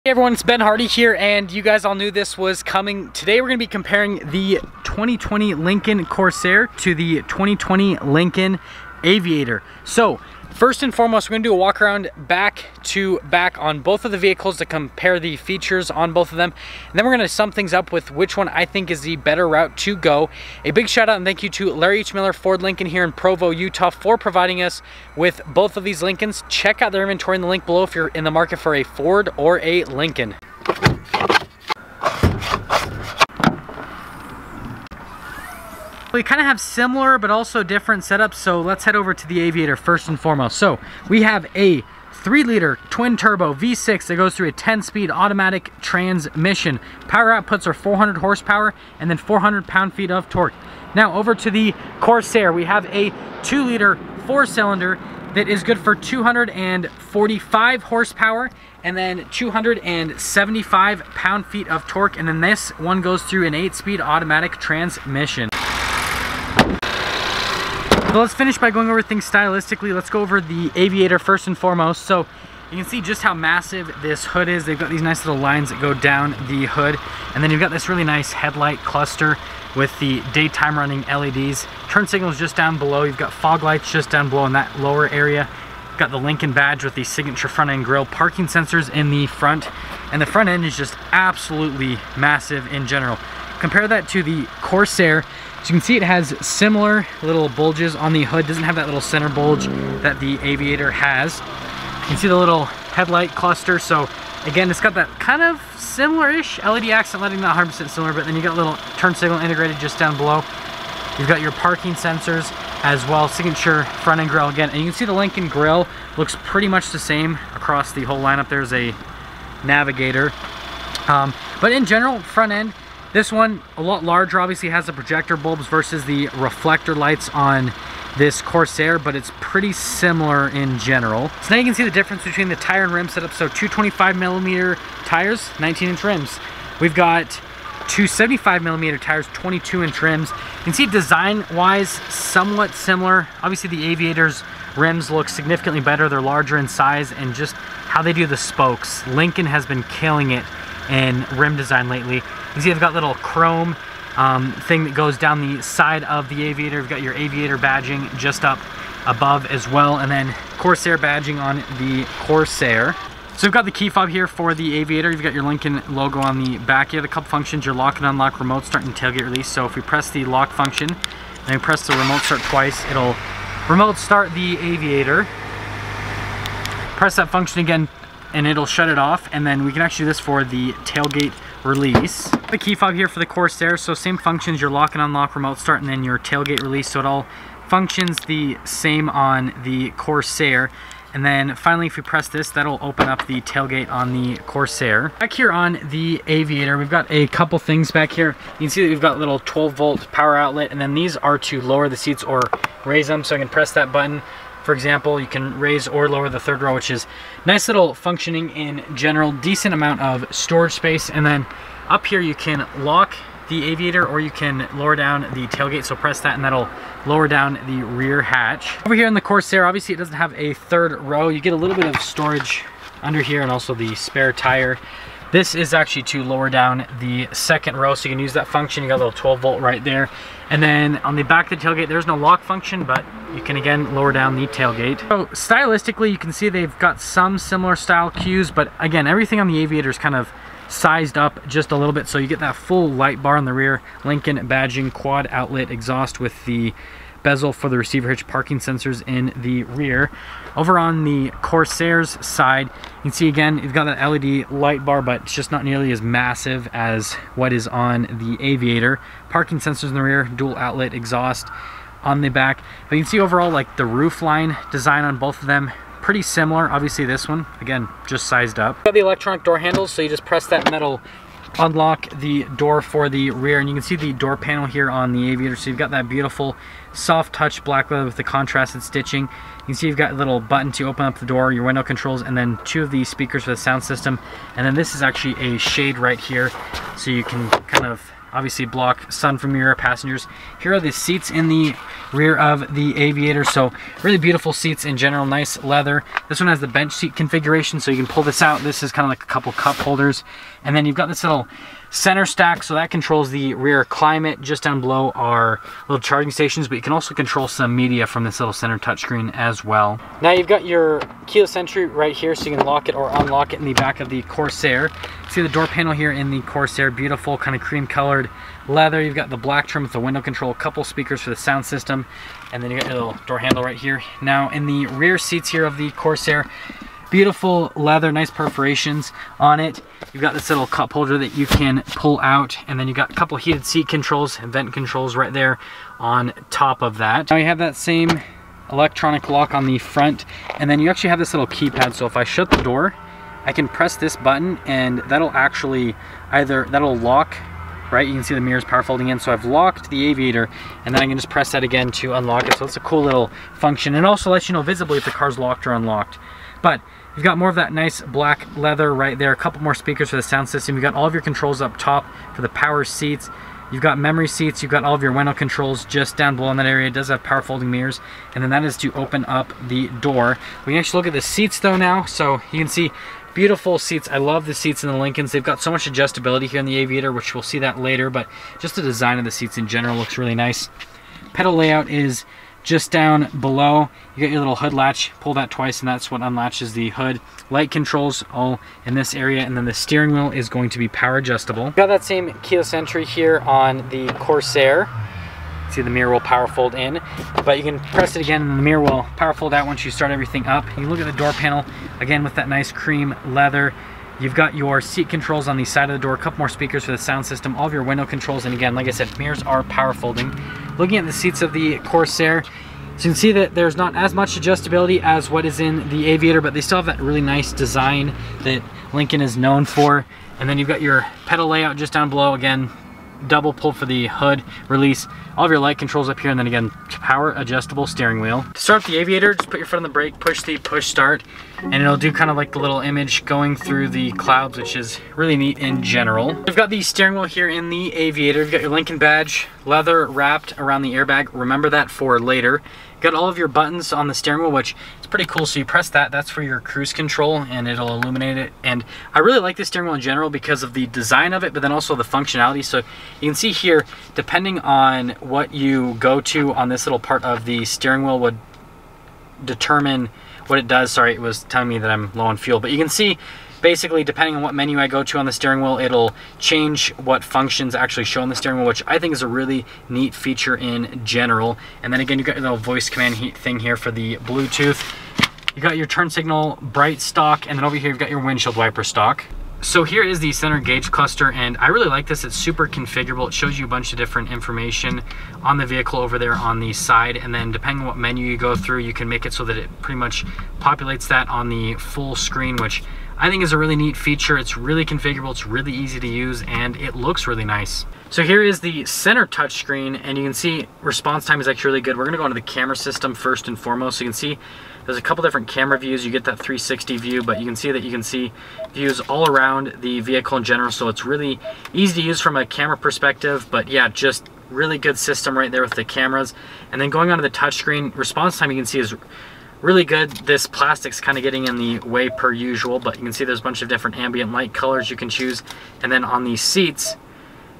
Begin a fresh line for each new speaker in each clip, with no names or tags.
Hey everyone, it's Ben Hardy here, and you guys all knew this was coming. Today we're going to be comparing the 2020 Lincoln Corsair to the 2020 Lincoln Aviator. So, first and foremost, we're going to do a walk around back to back on both of the vehicles to compare the features on both of them. And then we're going to sum things up with which one I think is the better route to go. A big shout out and thank you to Larry H. Miller Ford Lincoln here in Provo, Utah for providing us with both of these Lincolns. Check out their inventory in the link below if you're in the market for a Ford or a Lincoln. We kind of have similar but also different setups, so let's head over to the Aviator first and foremost. So we have a 3-liter twin turbo V6 that goes through a 10-speed automatic transmission. Power outputs are 400 horsepower and then 400 pound-feet of torque. Now over to the Corsair, we have a 2-liter 4-cylinder that is good for 245 horsepower and then 275 pound-feet of torque, and then this one goes through an 8-speed automatic transmission. So let's finish by going over things stylistically. Let's go over the Aviator first and foremost. So you can see just how massive this hood is. They've got these nice little lines that go down the hood, and then you've got this really nice headlight cluster with the daytime running LEDs. Turn signals just down below. You've got fog lights just down below in that lower area. You've got the Lincoln badge with the signature front end grille, parking sensors in the front, and the front end is just absolutely massive in general. Compare that to the Corsair. So you can see it has similar little bulges on the hood. Doesn't have that little center bulge that the Aviator has. You can see the little headlight cluster. So again, it's got that kind of similar-ish LED accent lighting, not 100% similar, but then you got a little turn signal integrated just down below. You've got your parking sensors as well, signature front end grille again. And you can see the Lincoln grille looks pretty much the same across the whole lineup. There's a navigator. But in general, front end, this one, a lot larger, obviously has the projector bulbs versus the reflector lights on this Corsair, but it's pretty similar in general. So now you can see the difference between the tire and rim setup. So 225mm tires, 19-inch rims. We've got 275mm tires, 22-inch rims. You can see design-wise, somewhat similar. Obviously the Aviator's rims look significantly better. They're larger in size, and just how they do the spokes. Lincoln has been killing it in rim design lately. You can see they've got little chrome thing that goes down the side of the Aviator. You've got your Aviator badging just up above as well, and then Corsair badging on the Corsair. So we've got the key fob here for the Aviator. You've got your Lincoln logo on the back. You have a couple functions, your lock and unlock, remote start, and tailgate release. So if we press the lock function and we press the remote start twice, it'll remote start the Aviator. Press that function again and it'll shut it off, and then we can actually do this for the tailgate release. The key fob here for the Corsair, so same functions, your lock and unlock, remote start, and then your tailgate release, so it all functions the same on the Corsair. And then finally, if we press this, that'll open up the tailgate on the Corsair. Back here on the Aviator, we've got a couple things back here. You can see that we've got a little 12-volt power outlet, and then these are to lower the seats or raise them, so I can press that button. For example, you can raise or lower the third row, which is nice little functioning in general, decent amount of storage space. And then up here you can lock the Aviator or you can lower down the tailgate, so press that and that'll lower down the rear hatch. Over here in the Corsair, obviously it doesn't have a third row. You get a little bit of storage under here and also the spare tire. This is actually to lower down the second row, so you can use that function. You got a little 12-volt right there. And then on the back of the tailgate, there's no lock function, but you can again lower down the tailgate. So stylistically, you can see they've got some similar style cues, but again, everything on the Aviator is kind of sized up just a little bit, so you get that full light bar on the rear, Lincoln badging, quad outlet exhaust with the bezel for the receiver hitch, parking sensors in the rear. Over on the Corsair's side, you can see again, you've got that LED light bar, but it's just not nearly as massive as what is on the Aviator. Parking sensors in the rear, dual outlet exhaust on the back. But you can see overall, like the roof line design on both of them, pretty similar. Obviously this one, again, just sized up. Got the electronic door handles, so you just press that and that'll unlock the door for the rear, and you can see the door panel here on the Aviator. So you've got that beautiful soft touch black leather with the contrasted stitching. You can see you've got a little button to open up the door, your window controls, and then 2 of the speakers for the sound system. And then this is actually a shade right here, so you can kind of obviously block sun from your passengers. Here are the seats in the rear of the Aviator. So really beautiful seats in general, nice leather. This one has the bench seat configuration, so you can pull this out. This is kind of like a couple cup holders. And then you've got this little center stack, so that controls the rear climate. Just down below are little charging stations, but you can also control some media from this little center touchscreen as well. Now you've got your keyless entry right here, so you can lock it or unlock it in the back of the Corsair. See the door panel here in the Corsair, beautiful kind of cream colored leather. You've got the black trim with the window control, a couple speakers for the sound system, and then you got your little door handle right here. Now in the rear seats here of the Corsair, beautiful leather, nice perforations on it. You've got this little cup holder that you can pull out, and then you've got a couple heated seat controls and vent controls right there on top of that. Now you have that same electronic lock on the front, and then you actually have this little keypad, so if I shut the door, I can press this button and that'll actually that'll lock, right? You can see the mirrors power folding in. So I've locked the Aviator, and then I can just press that again to unlock it. So it's a cool little function, and also lets you know visibly if the car's locked or unlocked. But you've got more of that nice black leather right there, a couple more speakers for the sound system. You've got all of your controls up top for the power seats. You've got memory seats, you've got all of your window controls just down below in that area. It does have power folding mirrors, and then that is to open up the door. We can actually look at the seats though now, so you can see beautiful seats. I love the seats in the Lincolns. They've got so much adjustability here in the Aviator, which we'll see that later, but just the design of the seats in general looks really nice. Pedal layout is just down below. You got your little hood latch, pull that twice and that's what unlatches the hood. Light controls all in this area, and then the steering wheel is going to be power adjustable. Got that same keyless entry here on the Corsair. See the mirror will power fold in, but you can press it again and the mirror will power fold out once you start everything up. You can look at the door panel again with that nice cream leather. You've got your seat controls on the side of the door, a couple more speakers for the sound system, all of your window controls, and again, like I said, mirrors are power folding. Looking at the seats of the Corsair, so you can see that there's not as much adjustability as what is in the Aviator, but they still have that really nice design that Lincoln is known for. And then you've got your pedal layout just down below, again, double pull for the hood release, all of your light controls up here, and then again, power adjustable steering wheel. To start the Aviator, just put your foot on the brake, push the push start, and it'll do kind of like the little image going through the clouds, which is really neat in general. We've got the steering wheel here in the Aviator. You've got your Lincoln badge, leather wrapped around the airbag. Remember that for later. Got all of your buttons on the steering wheel, which is pretty cool. So you press that, that's for your cruise control, and it'll illuminate it. And I really like the steering wheel in general because of the design of it, but then also the functionality. So you can see here, depending on what you go to on this little part of the steering wheel would determine what it does. Sorry, it was telling me that I'm low on fuel, but you can see basically depending on what menu I go to on the steering wheel, it'll change what functions actually show on the steering wheel, which I think is a really neat feature in general. And then again, you've got your little voice command thing here for the Bluetooth. You got your turn signal bright stock, and then over here you've got your windshield wiper stock. So here is the center gauge cluster, and I really like this. It's super configurable. It shows you a bunch of different information on the vehicle over there on the side, and then depending on what menu you go through, you can make it so that it pretty much populates that on the full screen, which I think is a really neat feature. It's really configurable, it's really easy to use, and it looks really nice. So here is the center touchscreen, and you can see response time is actually really good. We're gonna go into the camera system first and foremost. So you can see there's a couple different camera views. You get that 360 view, but you can see views all around the vehicle in general. So it's really easy to use from a camera perspective, but yeah, just really good system right there with the cameras. And then going on to the touchscreen, response time you can see is really good. This plastic's kind of getting in the way per usual, but you can see there's a bunch of different ambient light colors you can choose. And then on these seats,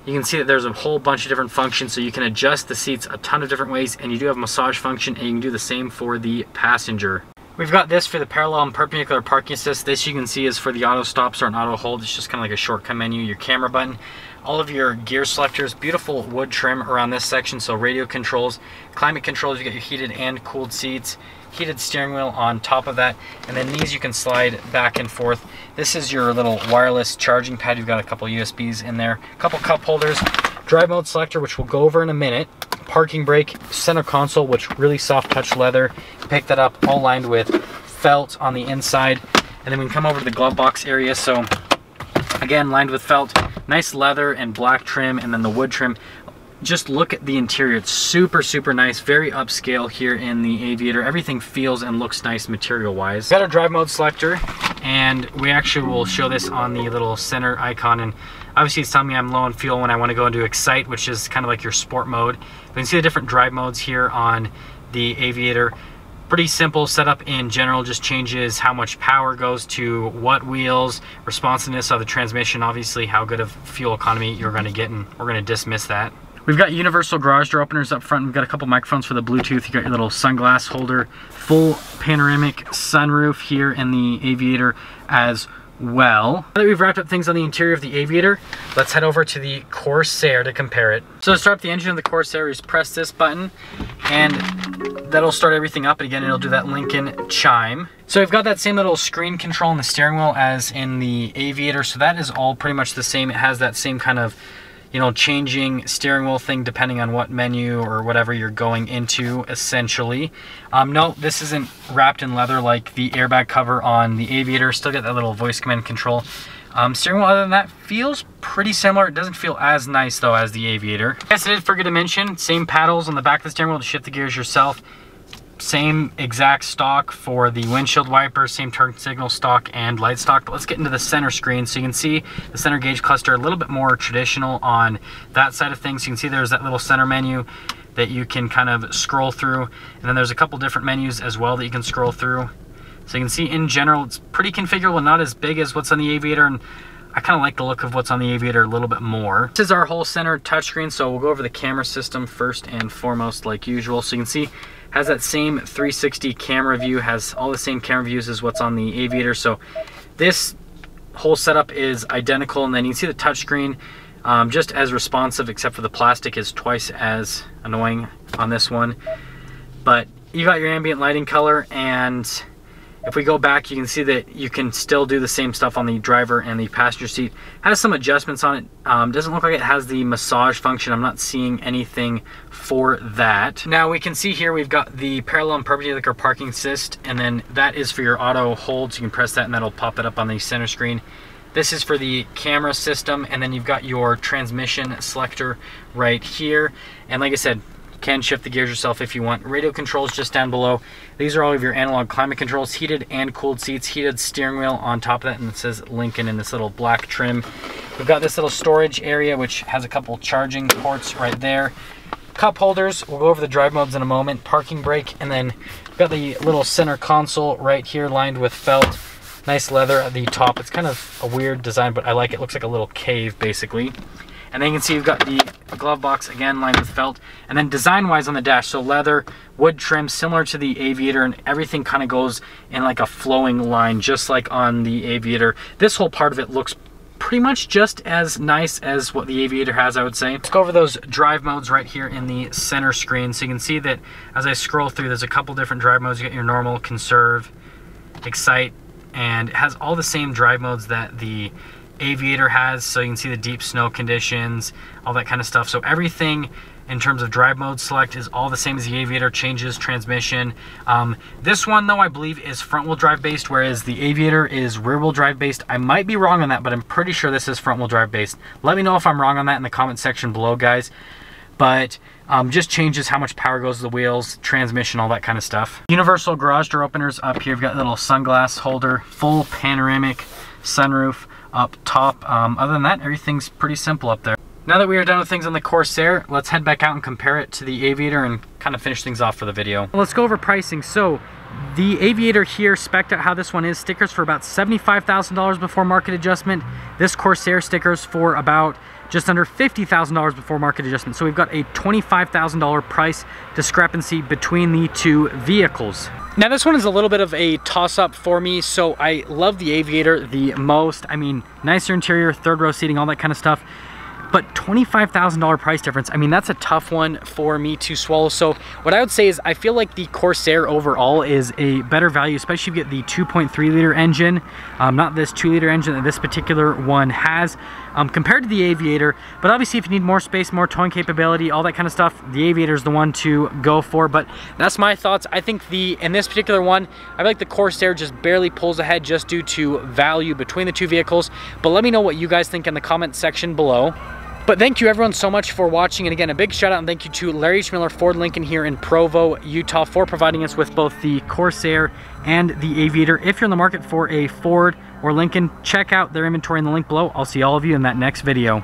you can see that there's a whole bunch of different functions, so you can adjust the seats a ton of different ways, and you do have a massage function, and you can do the same for the passenger. We've got this for the parallel and perpendicular parking assist. This you can see is for the auto stops or an auto hold. It's just kind of like a shortcut menu. Your camera button, all of your gear selectors, beautiful wood trim around this section, so radio controls, climate controls, you get your heated and cooled seats, heated steering wheel on top of that, and then these you can slide back and forth. This is your little wireless charging pad. You've got a couple USBs in there, a couple cup holders, drive mode selector, which we'll go over in a minute, parking brake, center console, which really soft touch leather. Pick that up, all lined with felt on the inside. And then we can come over to the glove box area. So again, lined with felt, nice leather and black trim, and then the wood trim. just look at the interior. It's super, super nice, very upscale here in the Aviator. Everything feels and looks nice material-wise. Got our drive mode selector, and we actually will show this on the little center icon. And obviously it's telling me I'm low on fuel when I want to go into Excite, which is kind of like your sport mode. You can see the different drive modes here on the Aviator. Pretty simple setup in general, just changes how much power goes to what wheels, responsiveness of the transmission, obviously how good of fuel economy you're going to get, and we're going to dismiss that. We've got universal garage door openers up front. We've got a couple microphones for the Bluetooth. You got your little sunglass holder, full panoramic sunroof here in the Aviator as well. Now that we've wrapped up things on the interior of the Aviator, let's head over to the Corsair to compare it. So to start up the engine of the Corsair, we just press this button and that'll start everything up. And again, it'll do that Lincoln chime. So we've got that same little screen control on the steering wheel as in the Aviator. So that is all pretty much the same. It has that same kind of, you know, changing steering wheel thing depending on what menu or whatever you're going into, essentially. No, this isn't wrapped in leather like the airbag cover on the Aviator. Still got that little voice command control. Steering wheel, other than that, feels pretty similar. It doesn't feel as nice though as the Aviator. Yes, I did forget to mention, same paddles on the back of the steering wheel to shift the gears yourself. Same exact stock for the windshield wiper, same turn signal stock and light stock. But let's get into the center screen. So you can see the center gauge cluster a little bit more traditional on that side of things. You can see there's that little center menu that you can kind of scroll through. And then there's a couple different menus as well that you can scroll through. So you can see in general, it's pretty configurable, not as big as what's on the Aviator. And I kind of like the look of what's on the Aviator a little bit more. This is our whole center touchscreen. So we'll go over the camera system first and foremost like usual. So you can see has that same 360 camera view, has all the same camera views as what's on the Aviator. So this whole setup is identical. And then you can see the touchscreen just as responsive, except for the plastic is twice as annoying on this one. But you got your ambient lighting color, and if we go back, you can see that you can still do the same stuff on the driver and the passenger seat. Has some adjustments on it. Doesn't look like it has the massage function. I'm not seeing anything for that. Now we can see here we've got the parallel and perpendicular parking assist, and then that is for your auto hold. So you can press that and that'll pop it up on the center screen. This is for the camera system, and then you've got your transmission selector right here. And like I said, can shift the gears yourself if you want. Radio controls just down below. These are all of your analog climate controls, heated and cooled seats, heated steering wheel on top of that, and it says Lincoln in this little black trim. We've got this little storage area which has a couple charging ports right there. Cup holders, we'll go over the drive modes in a moment. Parking brake, and then we've got the little center console right here lined with felt. Nice leather at the top. It's kind of a weird design, but I like it. It looks like a little cave basically. And then you can see you've got the glove box again lined with felt, and then design wise on the dash, so leather, wood trim similar to the Aviator, and everything kind of goes in like a flowing line just like on the Aviator. This whole part of it looks pretty much just as nice as what the Aviator has, I would say. Let's go over those drive modes right here in the center screen. So you can see that as I scroll through, there's a couple different drive modes. You got your normal, conserve, excite, and it has all the same drive modes that the Aviator has. So you can see the deep snow conditions, all that kind of stuff. So everything in terms of drive mode select is all the same as the Aviator. Changes transmission. This one though I believe is front wheel drive based, whereas the Aviator is rear wheel drive based. I might be wrong on that, but I'm pretty sure this is front wheel drive based. Let me know if I'm wrong on that in the comment section below, guys. But just changes how much power goes to the wheels, transmission, all that kind of stuff. Universal garage door openers up here. We've got a little sunglass holder, full panoramic sunroof up top. Other than that, everything's pretty simple up there. Now that we are done with things on the Corsair, let's head back out and compare it to the Aviator and kind of finish things off for the video. Let's go over pricing. So the Aviator here, spec'd out how this one is, stickers for about $75,000 before market adjustment. This Corsair stickers for about just under $50,000 before market adjustment. So we've got a $25,000 price discrepancy between the two vehicles. Now this one is a little bit of a toss-up for me. So I love the Aviator the most. I mean, nicer interior, third row seating, all that kind of stuff. But $25,000 price difference, I mean, that's a tough one for me to swallow. So what I would say is I feel like the Corsair overall is a better value, especially if you get the 2.3 liter engine, not this 2 liter engine that this particular one has, compared to the Aviator. But obviously if you need more space, more towing capability, all that kind of stuff, the Aviator is the one to go for. But that's my thoughts. I think in this particular one, I feel like the Corsair just barely pulls ahead just due to value between the two vehicles. But let me know what you guys think in the comment section below. But thank you everyone so much for watching, and again, a big shout out and thank you to Larry H. Miller Ford Lincoln here in Provo, Utah, for providing us with both the Corsair and the Aviator. If you're in the market for a Ford or Lincoln, check out their inventory in the link below. I'll see all of you in that next video.